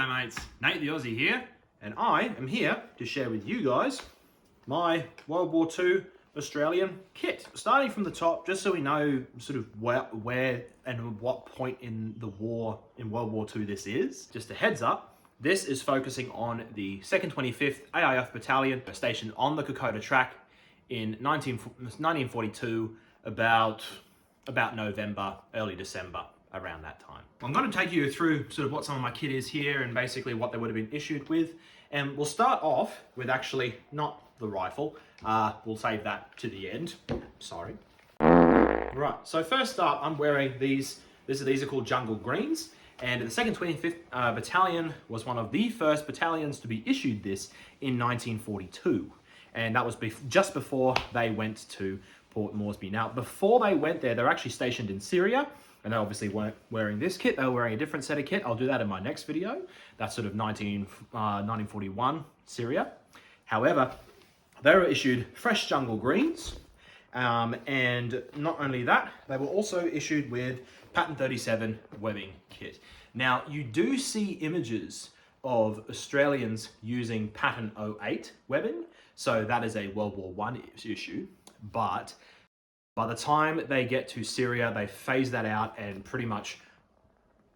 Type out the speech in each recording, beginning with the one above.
G'day mates, Nate the Aussie here, and I am here to share with you guys my World War II Australian kit. Starting from the top, just so we know sort of where and what point in the war in World War II this is. Just a heads up, this is focusing on the 2nd 25th AIF Battalion stationed on the Kokoda track in 1942, about November, early December, around that time. I'm going to take you through sort of what some of my kit is here and basically what they would have been issued with. And we'll start off with actually not the rifle. We'll save that to the end. Sorry. Right, so first up, I'm wearing these. These are called jungle greens. And the 2nd 25th Battalion was one of the first battalions to be issued this in 1942. And that was just before they went to Port Moresby. Now, before they went there, they're actually stationed in Syria. And they obviously weren't wearing this kit. They were wearing a different set of kit. I'll do that in my next video. That's sort of 1941 Syria. However, they were issued fresh jungle greens. And not only that, they were also issued with pattern 37 webbing kit. Now, you do see images of Australians using pattern 08 webbing. So that is a World War I issue. But by the time they get to Syria, they phase that out and pretty much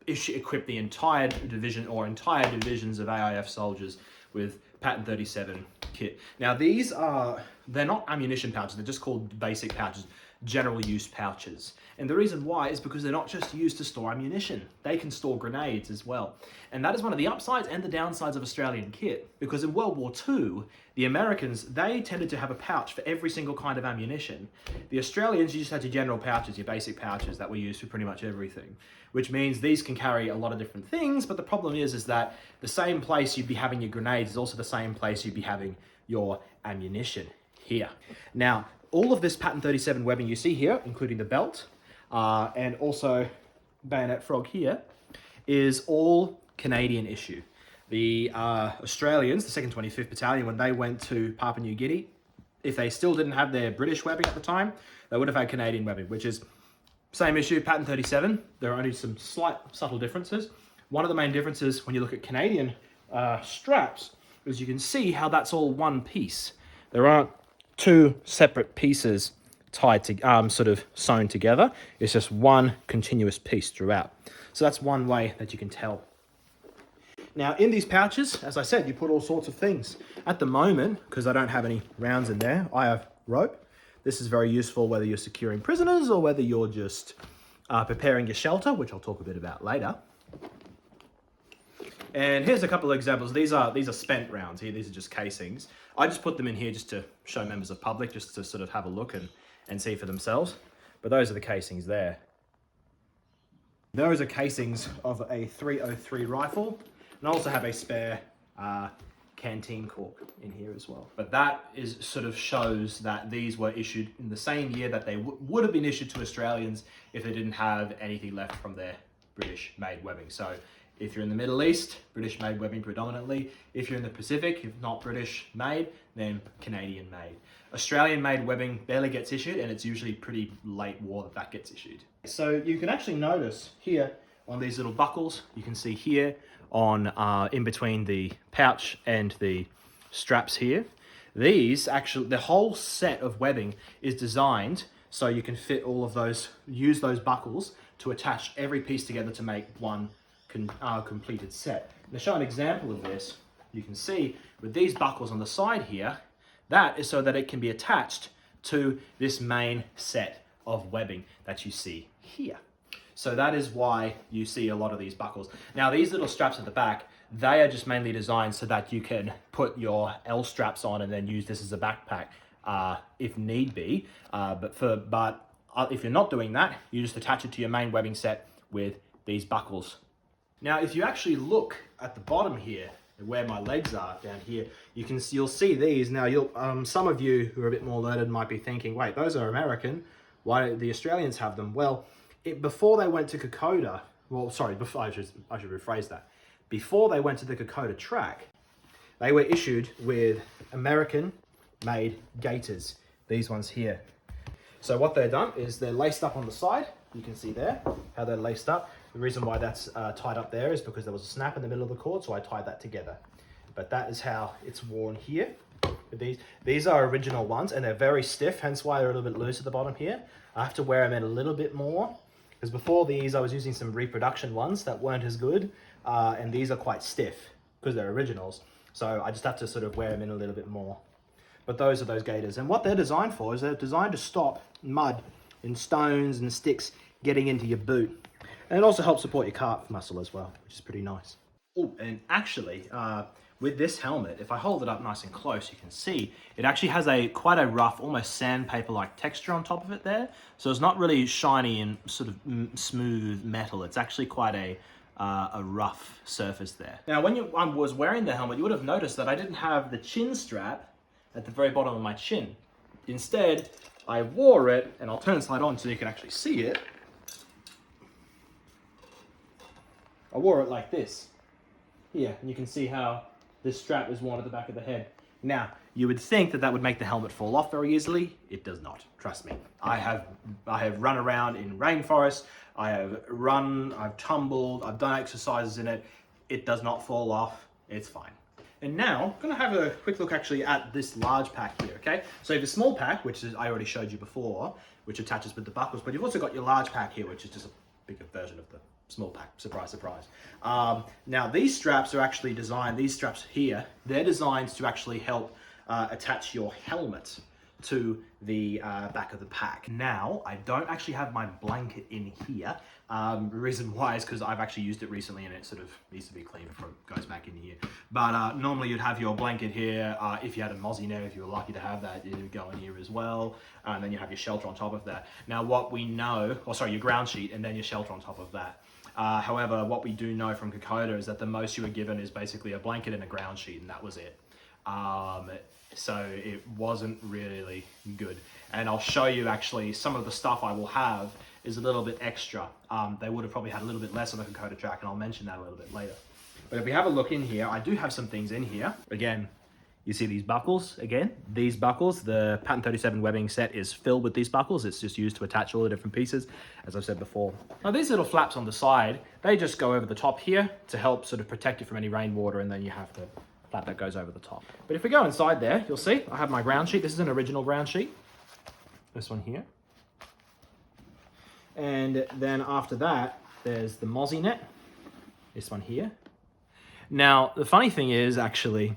equip the entire division or entire divisions of AIF soldiers with pattern 37 kit. Now they're not ammunition pouches, they're just called basic pouches, general use pouches. And the reason why is because they're not just used to store ammunition, they can store grenades as well. And that is one of the upsides and the downsides of Australian kit, because in World War II, the Americans, they tended to have a pouch for every single kind of ammunition. The Australians, you just had your general pouches, your basic pouches that were used for pretty much everything, which means these can carry a lot of different things, but the problem is that the same place you'd be having your grenades is also the same place you'd be having your ammunition here. Now, all of this pattern 37 webbing you see here, including the belt, and also bayonet frog here, is all Canadian issue. The Australians, the 2nd 25th Battalion, when they went to Papua New Guinea, if they still didn't have their British webbing at the time, they would have had Canadian webbing, which is same issue, pattern 37. There are only some slight, subtle differences. One of the main differences when you look at Canadian straps is you can see how that's all one piece. There aren't two separate pieces tied to sort of sewn together. It's just one continuous piece throughout. So that's one way that you can tell. Now in these pouches, as I said, you put all sorts of things. At the moment, because I don't have any rounds in there, I have rope. This is very useful whether you're securing prisoners or whether you're just preparing your shelter, which I'll talk a bit about later. And here's a couple of examples. These are spent rounds here. These are just casings. I just put them in here just to show members of public, just to sort of have a look and see for themselves. But those are the casings there. Those are casings of a 303 rifle. And I also have a spare canteen cork in here as well. But that is sort of shows that these were issued in the same year that they would have been issued to Australians if they didn't have anything left from their British-made webbing. So if you're in the Middle East, British-made webbing predominantly. If you're in the Pacific, if not British-made, then Canadian-made. Australian-made webbing barely gets issued, and it's usually pretty late war that gets issued. So you can actually notice here on these little buckles, you can see here on in between the pouch and the straps here. These actually, the whole set of webbing is designed so you can fit all of those, use those buckles to attach every piece together to make one completed set. And to show an example of this, you can see with these buckles on the side here, that is so that it can be attached to this main set of webbing that you see here. So that is why you see a lot of these buckles. Now these little straps at the back, they are just mainly designed so that you can put your L straps on and then use this as a backpack if need be. But if you're not doing that, you just attach it to your main webbing set with these buckles. Now, if you actually look at the bottom here, where my legs are down here, you'll see these. Now, some of you who are a bit more learned might be thinking, wait, those are American. Why do the Australians have them? Well, before they went to Kokoda, I should rephrase that. Before they went to the Kokoda track, they were issued with American-made Gaiters. These ones here. So what they're done is they're laced up on the side. You can see there how they're laced up. The reason why that's tied up there is because there was a snap in the middle of the cord, so I tied that together. But that is how it's worn here. These are original ones, and they're very stiff, hence why they're a little bit loose at the bottom here. I have to wear them in a little bit more, because before these I was using some reproduction ones that weren't as good, and these are quite stiff because they're originals. So I just have to sort of wear them in a little bit more. But those are those gaiters, and what they're designed for is they're designed to stop mud and stones and sticks getting into your boot. And it also helps support your calf muscle as well, which is pretty nice. Oh, and actually, with this helmet, if I hold it up nice and close, you can see it actually has quite a rough, almost sandpaper-like texture on top of it there. So it's not really shiny and sort of smooth metal. It's actually quite a rough surface there. Now, when I was wearing the helmet, you would have noticed that I didn't have the chin strap at the very bottom of my chin. Instead, I wore it, and I'll turn the slide on so you can actually see it. I wore it like this. Here, and you can see how this strap is worn at the back of the head. Now, you would think that that would make the helmet fall off very easily. It does not, trust me. I have run around in rainforests, I've tumbled, I've done exercises in it. It does not fall off, it's fine. And now, I'm gonna have a quick look actually at this large pack here, okay? So the small pack, which is I already showed you before, which attaches with the buckles, but you've also got your large pack here, which is just a bigger version of the small pack, surprise, surprise. Now these straps are actually designed, these straps here, they're designed to actually help attach your helmet to the back of the pack. Now, I don't actually have my blanket in here. The reason why is because I've actually used it recently and it sort of needs to be cleaned before it goes back in here. But normally you'd have your blanket here. If you had a mozzie net, if you were lucky to have that, it would go in here as well. And then you have your shelter on top of that. Now what we know, your ground sheet and then your shelter on top of that. However, what we do know from Kokoda is that the most you were given is basically a blanket and a ground sheet, and that was it. So it wasn't really good. And I'll show you actually some of the stuff I will have is a little bit extra. They would have probably had a little bit less on the Kokoda track, and I'll mention that a little bit later. But if we have a look in here, I do have some things in here. Again, you see these buckles again. These buckles, the Pattern 37 webbing set is filled with these buckles. It's just used to attach all the different pieces, as I've said before. Now these little flaps on the side, they just go over the top here to help sort of protect it from any rainwater, and then you have the flap that goes over the top. But if we go inside there, you'll see I have my ground sheet. This is an original ground sheet. This one here. And then after that, there's the mozzie net. This one here. Now, the funny thing is actually,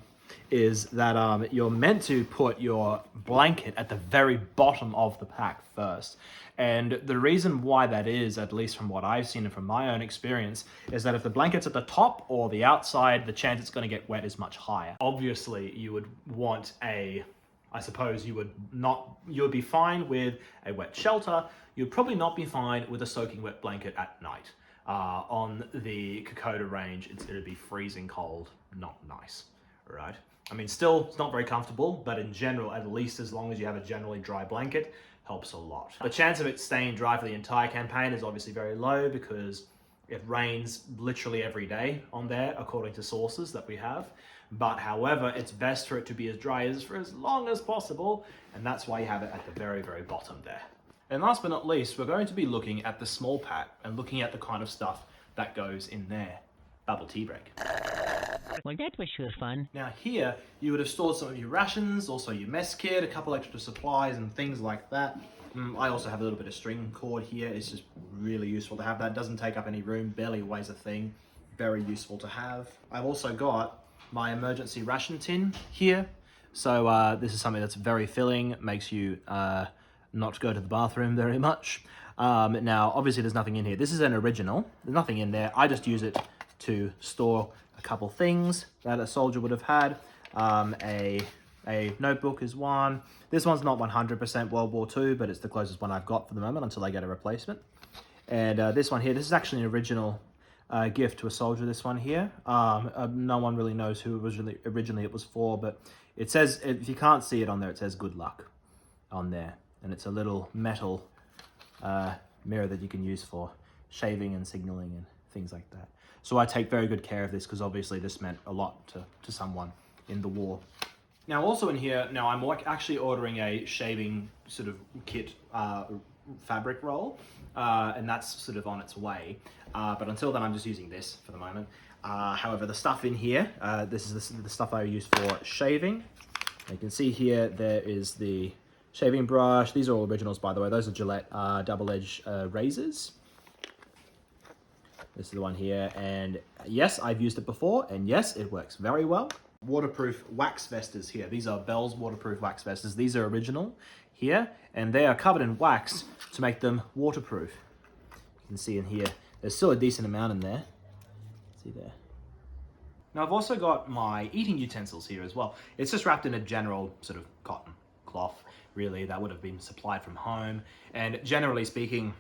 is that you're meant to put your blanket at the very bottom of the pack first. And the reason why that is, at least from what I've seen and from my own experience, is that if the blanket's at the top or the outside, the chance it's going to get wet is much higher. Obviously, you would want I suppose you would be fine with a wet shelter. You'd probably not be fine with a soaking wet blanket at night. On the Kokoda range, it'd be freezing cold, not nice, right? I mean, still, it's not very comfortable, but in general, at least as long as you have a generally dry blanket, helps a lot. The chance of it staying dry for the entire campaign is obviously very low because it rains literally every day on there, according to sources that we have. But however, it's best for it to be as dry as for as long as possible, and that's why you have it at the very, very bottom there. And last but not least, we're going to be looking at the small pack and looking at the kind of stuff that goes in there. Bubble tea break. Well, that was sure fun. Now here, you would have stored some of your rations, also your mess kit, a couple extra supplies and things like that. I also have a little bit of string cord here. It's just really useful to have that. Doesn't take up any room, barely weighs a thing. Very useful to have. I've also got my emergency ration tin here. So this is something that's very filling, makes you not go to the bathroom very much. Now, obviously there's nothing in here. This is an original, there's nothing in there. I just use it to store a couple things that a soldier would have had. A notebook is one. This one's not 100% World War II, but it's the closest one I've got for the moment until I get a replacement. And this one here, this is actually an original gift to a soldier, this one here. No one really knows who originally it was for, but it says, if you can't see it on there, it says good luck on there. And it's a little metal mirror that you can use for shaving and signaling and things like that. So I take very good care of this because obviously this meant a lot to someone in the war. Now also in here, now I'm actually ordering a shaving sort of kit fabric roll, and that's sort of on its way. But until then, I'm just using this for the moment. However, the stuff in here, this is the stuff I use for shaving. You can see here, there is the shaving brush. These are all originals, by the way. Those are Gillette double-edged razors. This is the one here, and yes, I've used it before, and yes, it works very well. Waterproof wax vestas here. These are Bell's waterproof wax vestas. These are original here, and they are covered in wax to make them waterproof. You can see in here, there's still a decent amount in there. See there. Now I've also got my eating utensils here as well. It's just wrapped in a general sort of cotton cloth, really, that would have been supplied from home. And generally speaking,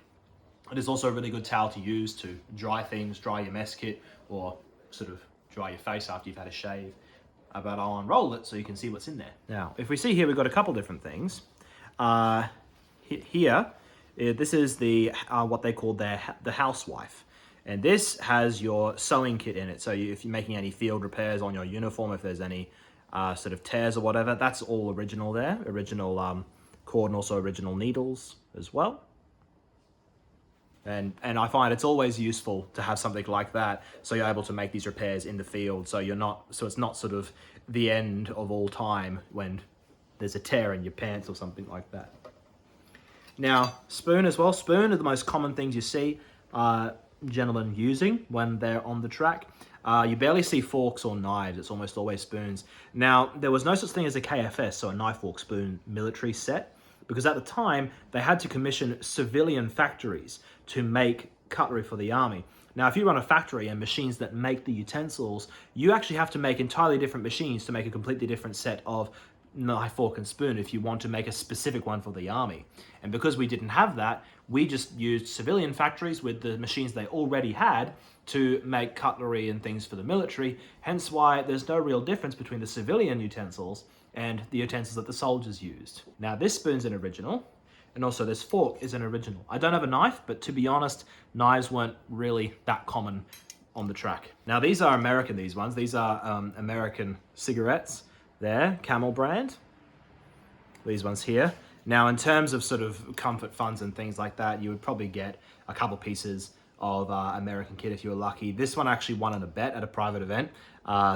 it is also a really good towel to use to dry things, dry your mess kit, or sort of dry your face after you've had a shave. But I'll unroll it so you can see what's in there. Now, if we see here, we've got a couple different things. Here, this is the what they call the housewife. And this has your sewing kit in it. So if you're making any field repairs on your uniform, if there's any sort of tears or whatever, that's all original there. Original cord and also original needles as well. And I find it's always useful to have something like that, so you're able to make these repairs in the field. So it's not sort of the end of all time when there's a tear in your pants or something like that. Now, spoon as well. Spoon are the most common things you see gentlemen using when they're on the track. You barely see forks or knives. It's almost always spoons. Now, there was no such thing as a KFS, so a knife, fork, spoon military set, because at the time, they had to commission civilian factories to make cutlery for the army. Now, if you run a factory and machines that make the utensils, you actually have to make entirely different machines to make a completely different set of knife, fork, and spoon if you want to make a specific one for the army. And because we didn't have that, we just used civilian factories with the machines they already had to make cutlery and things for the military, hence why there's no real difference between the civilian utensils and the utensils that the soldiers used. Now, this spoon's an original, and also this fork is an original. I don't have a knife, but to be honest, knives weren't really that common on the track. Now, these are American, these ones. These are American cigarettes there, Camel brand. These ones here. Now, in terms of sort of comfort funds and things like that, you would probably get a couple pieces of American kit if you were lucky. This one actually won in a bet at a private event.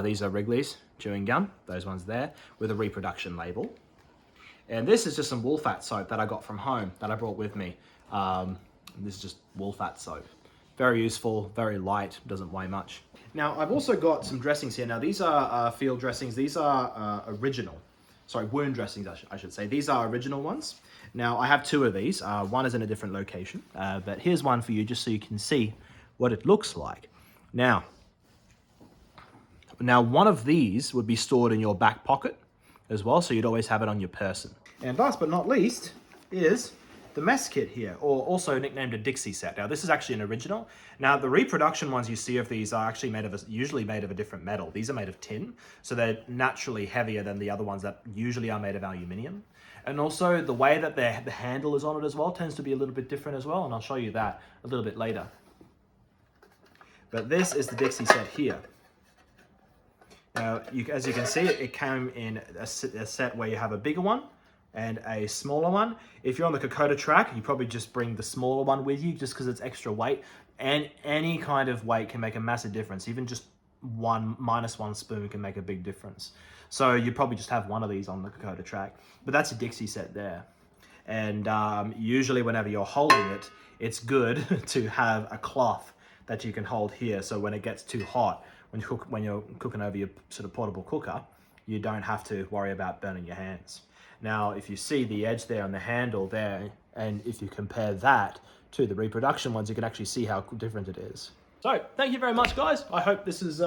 These are Wrigley's chewing gum, those ones there, with a reproduction label. And this is just some wool fat soap that I got from home that I brought with me. This is just wool fat soap. Very useful, very light, doesn't weigh much. Now, I've also got some dressings here. Now, these are field dressings. These are original. Sorry, wound dressings, I should say. These are original ones. Now, I have two of these. One is in a different location, but here's one for you just so you can see what it looks like. Now, one of these would be stored in your back pocket as well, so you'd always have it on your person. And last but not least is the mess kit here, or also nicknamed a Dixie set. Now, this is actually an original. Now, the reproduction ones you see of these are actually usually made of a different metal. These are made of tin, so they're naturally heavier than the other ones that usually are made of aluminium. And also, the way that the handle is on it as well tends to be a little bit different as well, and I'll show you that a little bit later. But this is the Dixie set here. Now, as you can see, it came in a set where you have a bigger one and a smaller one. If you're on the Kokoda track, you probably just bring the smaller one with you just because it's extra weight. And any kind of weight can make a massive difference. Even just minus one spoon can make a big difference. So you probably just have one of these on the Kokoda track. But that's a Dixie set there. And usually whenever you're holding it, it's good to have a cloth that you can hold here. So when it gets too hot, when you're cooking over your sort of portable cooker, you don't have to worry about burning your hands. Now, if you see the edge there on the handle there, and if you compare that to the reproduction ones, you can actually see how different it is. So, thank you very much, guys. I hope this has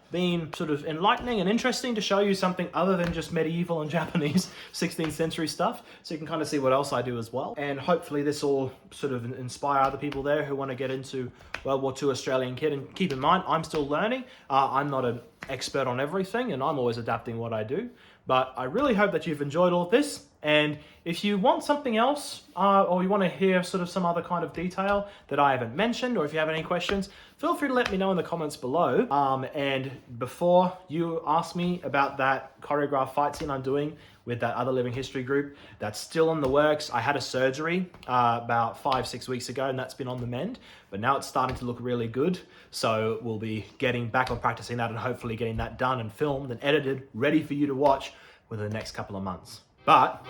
been sort of enlightening and interesting to show you something other than just medieval and Japanese 16th century stuff, so you can kind of see what else I do as well. And hopefully this will sort of inspire other people there who want to get into World War II Australian Kit. And keep in mind, I'm still learning. I'm not an expert on everything, and I'm always adapting what I do. But I really hope that you've enjoyed all of this, And if you want something else, or you want to hear sort of some other kind of detail that I haven't mentioned, or if you have any questions, feel free to let me know in the comments below. And before you ask me about that choreographed fight scene I'm doing with that other living history group, that's still in the works. I had a surgery about 5-6 weeks ago, and that's been on the mend, but now it's starting to look really good. So we'll be getting back on practicing that and hopefully getting that done and filmed and edited, ready for you to watch within the next couple of months. But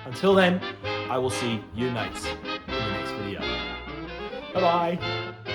until then, I will see you mates in the next video. Bye-bye.